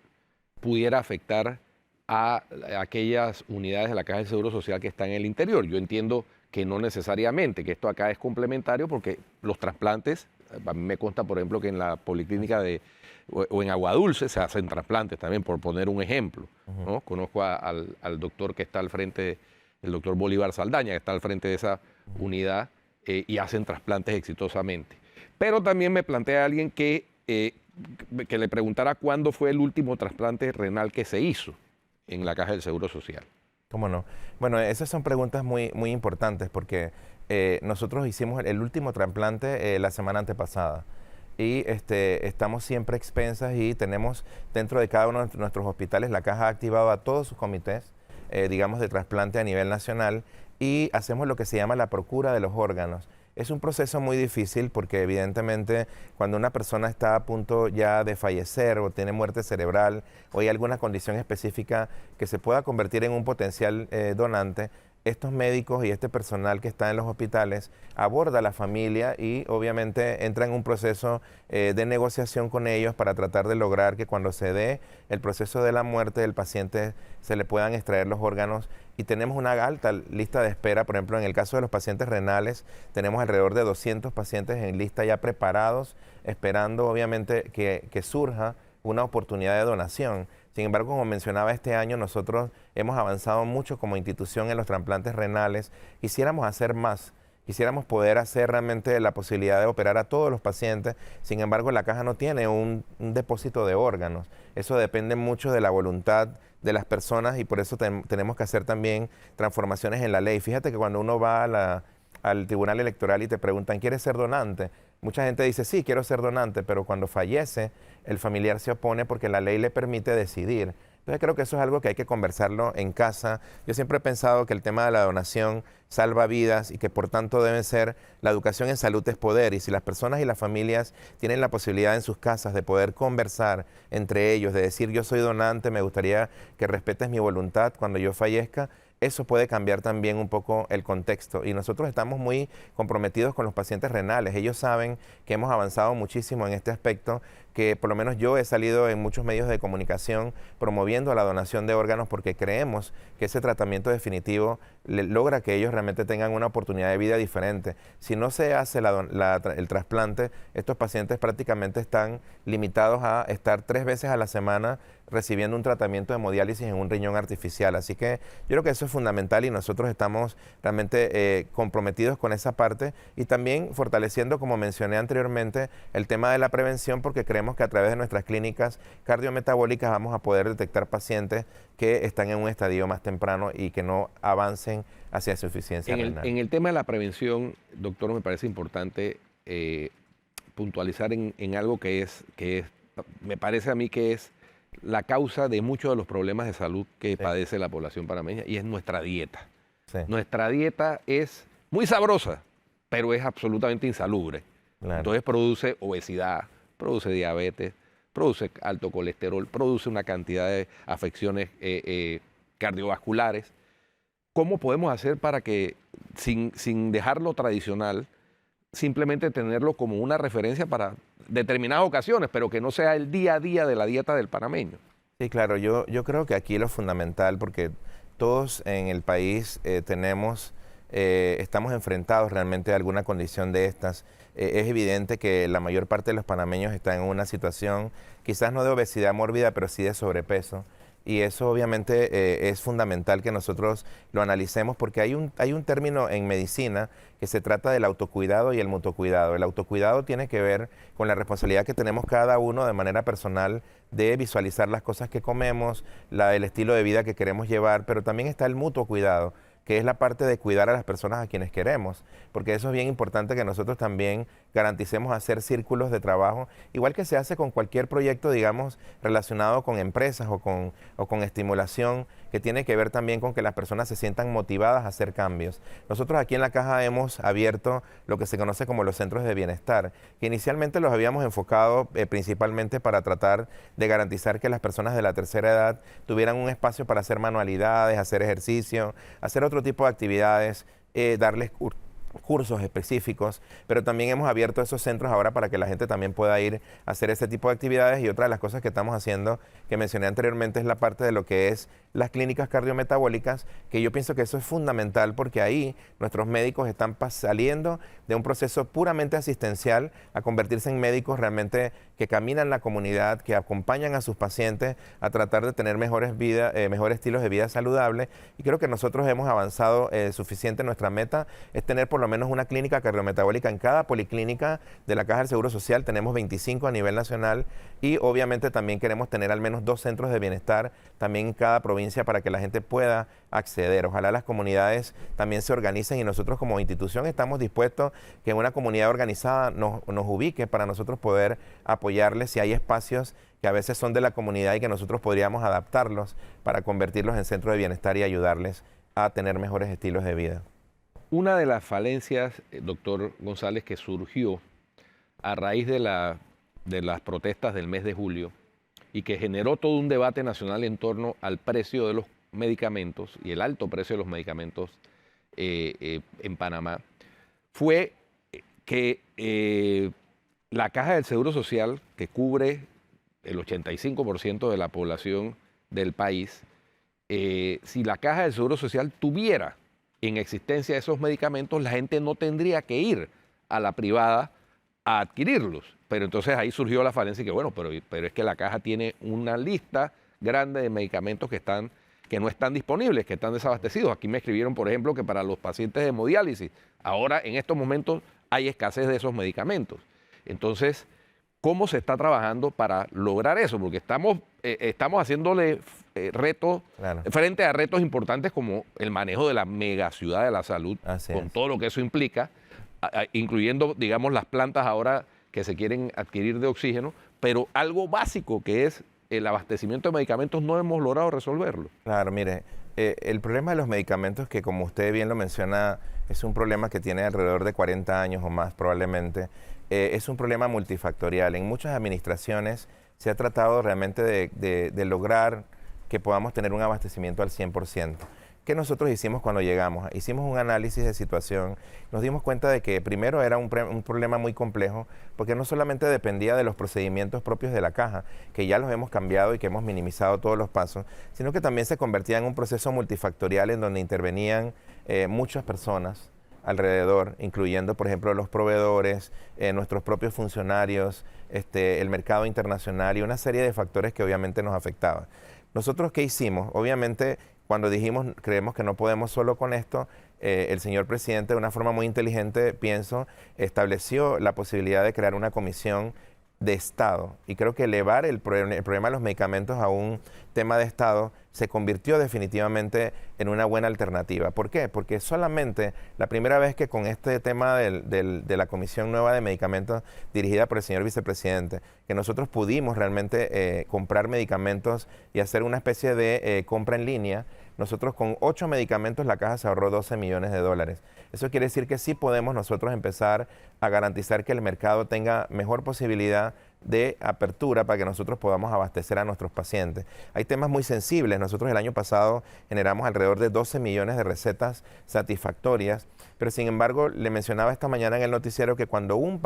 pudiera afectar a aquellas unidades de la Caja del Seguro Social que están en el interior. Yo entiendo que no necesariamente, que esto acá es complementario porque los trasplantes, a mí me consta, por ejemplo, que en la policlínica o en Aguadulce se hacen trasplantes también, por poner un ejemplo, ¿no? Conozco al doctor que está al frente, el doctor Bolívar Saldaña, que está al frente de esa unidad y hacen trasplantes exitosamente. Pero también me plantea alguien que le preguntara cuándo fue el último trasplante renal que se hizo en la Caja del Seguro Social. ¿Cómo no? Bueno, esas son preguntas muy, muy importantes porque nosotros hicimos el último trasplante la semana antepasada y estamos siempre expensas y tenemos dentro de cada uno de nuestros hospitales, la Caja ha activado a todos sus comités, digamos, de trasplante a nivel nacional y hacemos lo que se llama la procura de los órganos. Es un proceso muy difícil porque evidentemente cuando una persona está a punto ya de fallecer o tiene muerte cerebral o hay alguna condición específica que se pueda convertir en un potencial donante, estos médicos y este personal que está en los hospitales aborda a la familia y obviamente entra en un proceso de negociación con ellos para tratar de lograr que cuando se dé el proceso de la muerte del paciente se le puedan extraer los órganos y tenemos una alta lista de espera. Por ejemplo, en el caso de los pacientes renales tenemos alrededor de 200 pacientes en lista ya preparados, esperando obviamente que surja una oportunidad de donación. Sin embargo, como mencionaba, este año nosotros hemos avanzado mucho como institución en los trasplantes renales. Quisiéramos hacer más, quisiéramos poder hacer realmente la posibilidad de operar a todos los pacientes. Sin embargo, la caja no tiene un depósito de órganos. Eso depende mucho de la voluntad de las personas y por eso tenemos que hacer también transformaciones en la ley. Fíjate que cuando uno va al Tribunal Electoral y te preguntan, ¿quieres ser donante? Mucha gente dice, sí, quiero ser donante, pero cuando fallece, el familiar se opone porque la ley le permite decidir. Entonces creo que eso es algo que hay que conversarlo en casa. Yo siempre he pensado que el tema de la donación salva vidas y que por tanto debe ser, la educación en salud es poder. Y si las personas y las familias tienen la posibilidad en sus casas de poder conversar entre ellos, de decir yo soy donante, me gustaría que respetes mi voluntad cuando yo fallezca, eso puede cambiar también un poco el contexto. Y nosotros estamos muy comprometidos con los pacientes renales. Ellos saben que hemos avanzado muchísimo en este aspecto, que por lo menos yo he salido en muchos medios de comunicación promoviendo la donación de órganos porque creemos que ese tratamiento definitivo logra que ellos realmente tengan una oportunidad de vida diferente. Si no se hace el trasplante, estos pacientes prácticamente están limitados a estar 3 veces a la semana recibiendo un tratamiento de hemodiálisis en un riñón artificial. Así que yo creo que eso es fundamental y nosotros estamos realmente comprometidos con esa parte y también fortaleciendo, como mencioné anteriormente, el tema de la prevención porque creemos que a través de nuestras clínicas cardiometabólicas vamos a poder detectar pacientes que están en un estadio más temprano y que no avancen hacia insuficiencia renal. En el tema de la prevención, doctor, me parece importante puntualizar en algo que me parece a mí que es la causa de muchos de los problemas de salud que padece la población panameña y es nuestra dieta. Sí. Nuestra dieta es muy sabrosa, pero es absolutamente insalubre. Claro. Entonces produce obesidad, produce diabetes, produce alto colesterol, produce una cantidad de afecciones cardiovasculares. ¿Cómo podemos hacer para que sin dejarlo tradicional, simplemente tenerlo como una referencia para determinadas ocasiones, pero que no sea el día a día de la dieta del panameño. Sí, claro, yo creo que aquí lo fundamental, porque todos en el país estamos enfrentados realmente a alguna condición de estas. Es evidente que la mayor parte de los panameños están en una situación, quizás no de obesidad mórbida, pero sí de sobrepeso. Y eso obviamente es fundamental que nosotros lo analicemos, porque hay un término en medicina que se trata del autocuidado y el mutuocuidado. El autocuidado tiene que ver con la responsabilidad que tenemos cada uno de manera personal de visualizar las cosas que comemos, el estilo de vida que queremos llevar, pero también está el mutuo cuidado, que es la parte de cuidar a las personas a quienes queremos, porque eso es bien importante que nosotros también garanticemos hacer círculos de trabajo, igual que se hace con cualquier proyecto, digamos, relacionado con empresas o con estimulación, que tiene que ver también con que las personas se sientan motivadas a hacer cambios. Nosotros aquí en la Caja hemos abierto lo que se conoce como los centros de bienestar, que inicialmente los habíamos enfocado principalmente para tratar de garantizar que las personas de la tercera edad tuvieran un espacio para hacer manualidades, hacer ejercicio, hacer otro tipo de actividades, darles cursos específicos, pero también hemos abierto esos centros ahora para que la gente también pueda ir a hacer ese tipo de actividades. Y otra de las cosas que estamos haciendo, que mencioné anteriormente, es la parte de lo que es las clínicas cardiometabólicas, que yo pienso que eso es fundamental, porque ahí nuestros médicos están saliendo de un proceso puramente asistencial a convertirse en médicos realmente que caminan la comunidad, que acompañan a sus pacientes a tratar de tener mejores estilos de vida saludables. Y creo que nosotros hemos avanzado suficiente. Nuestra meta es tener por lo menos una clínica cardiometabólica en cada policlínica de la Caja del Seguro Social. Tenemos 25 a nivel nacional, y obviamente también queremos tener al menos 2 centros de bienestar también en cada provincia para que la gente pueda acceder. Ojalá las comunidades también se organicen, y nosotros como institución estamos dispuestos que una comunidad organizada nos ubique para nosotros poder apoyarles si hay espacios que a veces son de la comunidad y que nosotros podríamos adaptarlos para convertirlos en centros de bienestar y ayudarles a tener mejores estilos de vida. Una de las falencias, doctor González, que surgió a raíz de las protestas del mes de julio y que generó todo un debate nacional en torno al precio de los medicamentos y el alto precio de los medicamentos en Panamá, fue que la Caja del Seguro Social, que cubre el 85% de la población del país, si la Caja del Seguro Social tuviera en existencia esos medicamentos, la gente no tendría que ir a la privada a adquirirlos. Pero entonces ahí surgió la falencia y que bueno, pero es que la Caja tiene una lista grande de medicamentos que no están disponibles, que están desabastecidos. Aquí me escribieron, por ejemplo, que para los pacientes de hemodiálisis, ahora en estos momentos hay escasez de esos medicamentos. Entonces, ¿cómo se está trabajando para lograr eso? Porque estamos haciéndole retos, Claro. frente a retos importantes como el manejo de la megaciudad de la salud, Así con es. todo lo que eso implica, incluyendo, digamos, las plantas ahora que se quieren adquirir de oxígeno, pero algo básico que es el abastecimiento de medicamentos no hemos logrado resolverlo. Claro, mire, el problema de los medicamentos, que como usted bien lo menciona, es un problema que tiene alrededor de 40 años o más probablemente, es un problema multifactorial. En muchas administraciones se ha tratado realmente de lograr que podamos tener un abastecimiento al 100%. ¿Qué nosotros hicimos cuando llegamos? Hicimos un análisis de situación, nos dimos cuenta de que primero era un problema muy complejo, porque no solamente dependía de los procedimientos propios de la Caja, que ya los hemos cambiado y que hemos minimizado todos los pasos, sino que también se convertía en un proceso multifactorial en donde intervenían muchas personas alrededor, incluyendo, por ejemplo, los proveedores, nuestros propios funcionarios, el mercado internacional y una serie de factores que obviamente nos afectaban. ¿Nosotros qué hicimos? Obviamente, cuando dijimos, creemos que no podemos solo con esto, el señor presidente, de una forma muy inteligente, pienso, estableció la posibilidad de crear una comisión de Estado. Y creo que elevar el problema de los medicamentos a un tema de Estado se convirtió definitivamente en una buena alternativa. ¿Por qué? Porque solamente la primera vez que con este tema de la Comisión Nueva de Medicamentos dirigida por el señor vicepresidente, que nosotros pudimos realmente comprar medicamentos y hacer una especie de compra en línea, nosotros con 8 medicamentos la Caja se ahorró $12 millones. Eso quiere decir que sí podemos nosotros empezar a garantizar que el mercado tenga mejor posibilidad de apertura para que nosotros podamos abastecer a nuestros pacientes. Hay temas muy sensibles. Nosotros el año pasado generamos alrededor de 12 millones de recetas satisfactorias, pero sin embargo le mencionaba esta mañana en el noticiero que cuando un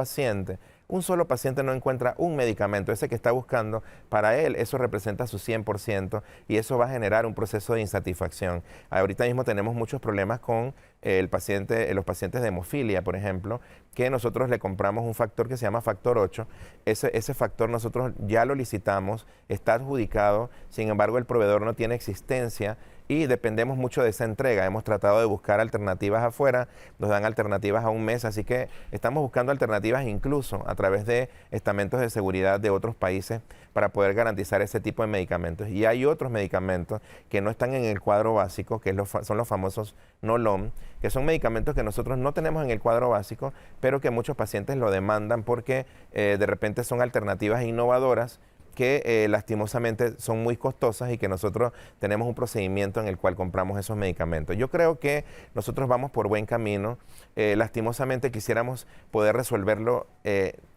solo paciente no encuentra un medicamento, ese que está buscando, para él eso representa su 100% y eso va a generar un proceso de insatisfacción. Ahorita mismo tenemos muchos problemas con los pacientes de hemofilia, por ejemplo, que nosotros le compramos un factor que se llama factor 8. Ese factor nosotros ya lo licitamos, está adjudicado, sin embargo el proveedor no tiene existencia y dependemos mucho de esa entrega. Hemos tratado de buscar alternativas afuera, nos dan alternativas a un mes, así que estamos buscando alternativas incluso a través de estamentos de seguridad de otros países para poder garantizar ese tipo de medicamentos. Y hay otros medicamentos que no están en el cuadro básico, que son los famosos NOLOM, que son medicamentos que nosotros no tenemos en el cuadro básico, pero que muchos pacientes lo demandan porque de repente son alternativas innovadoras que lastimosamente son muy costosas y que nosotros tenemos un procedimiento en el cual compramos esos medicamentos. Yo creo que nosotros vamos por buen camino. Lastimosamente quisiéramos poder resolverlo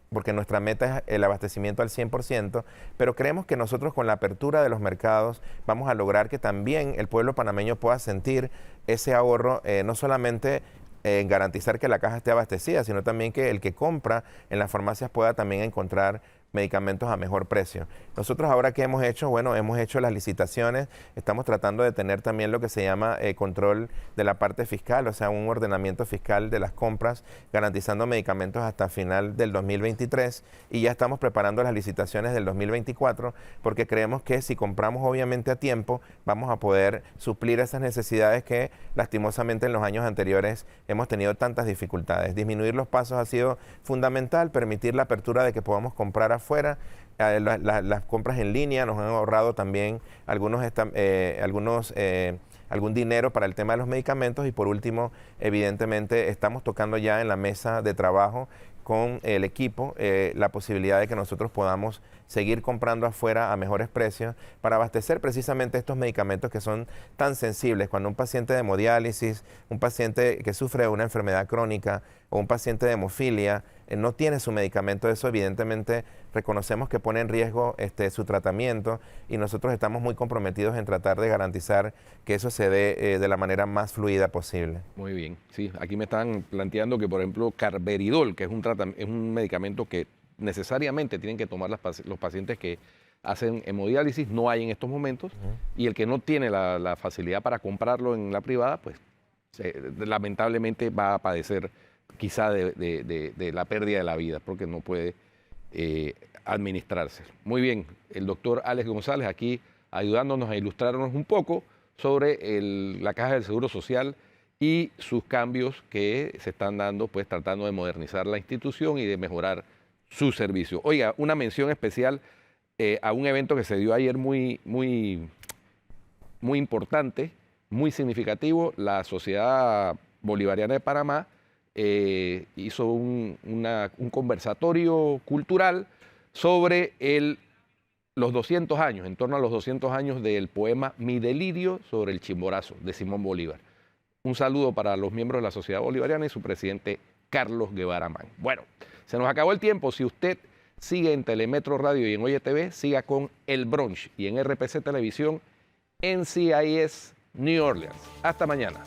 porque nuestra meta es el abastecimiento al 100%, pero creemos que nosotros con la apertura de los mercados vamos a lograr que también el pueblo panameño pueda sentir ese ahorro, no solamente en garantizar que la caja esté abastecida, sino también que el que compra en las farmacias pueda también encontrar medicamentos a mejor precio. Nosotros ahora que hemos hecho, bueno, hemos hecho las licitaciones, estamos tratando de tener también lo que se llama control de la parte fiscal, o sea, un ordenamiento fiscal de las compras, garantizando medicamentos hasta final del 2023 y ya estamos preparando las licitaciones del 2024 porque creemos que si compramos obviamente a tiempo, vamos a poder suplir esas necesidades que lastimosamente en los años anteriores hemos tenido tantas dificultades. Disminuir los pasos ha sido fundamental, permitir la apertura de que podamos comprar afuera. Las compras en línea nos han ahorrado también algún dinero para el tema de los medicamentos y por último, evidentemente, estamos tocando ya en la mesa de trabajo con el equipo la posibilidad de que nosotros podamos seguir comprando afuera a mejores precios para abastecer precisamente estos medicamentos que son tan sensibles. Cuando un paciente de hemodiálisis, un paciente que sufre de una enfermedad crónica o un paciente de hemofilia no tiene su medicamento, eso evidentemente reconocemos que pone en riesgo su tratamiento y nosotros estamos muy comprometidos en tratar de garantizar que eso se dé de la manera más fluida posible. Muy bien, sí, aquí me están planteando que, por ejemplo, carvedilol, que es un medicamento que necesariamente tienen que tomar los pacientes que hacen hemodiálisis, no hay en estos momentos, y el que no tiene la facilidad para comprarlo en la privada, pues lamentablemente va a padecer quizá de la pérdida de la vida, porque no puede administrarse. Muy bien, el doctor Alex González aquí ayudándonos a ilustrarnos un poco sobre la Caja del Seguro Social y sus cambios que se están dando, pues tratando de modernizar la institución y de mejorar su servicio. Oiga, una mención especial a un evento que se dio ayer muy importante, muy significativo. La Sociedad Bolivariana de Panamá hizo un conversatorio cultural sobre los 200 años, en torno a los 200 años del poema Mi Delirio sobre el Chimborazo de Simón Bolívar. Un saludo para los miembros de la Sociedad Bolivariana y su presidente Carlos Guevara Mann. Bueno, se nos acabó el tiempo. Si usted sigue en Telemetro Radio y en Oye TV, siga con El Brunch y en RPC Televisión, NCIS New Orleans. Hasta mañana.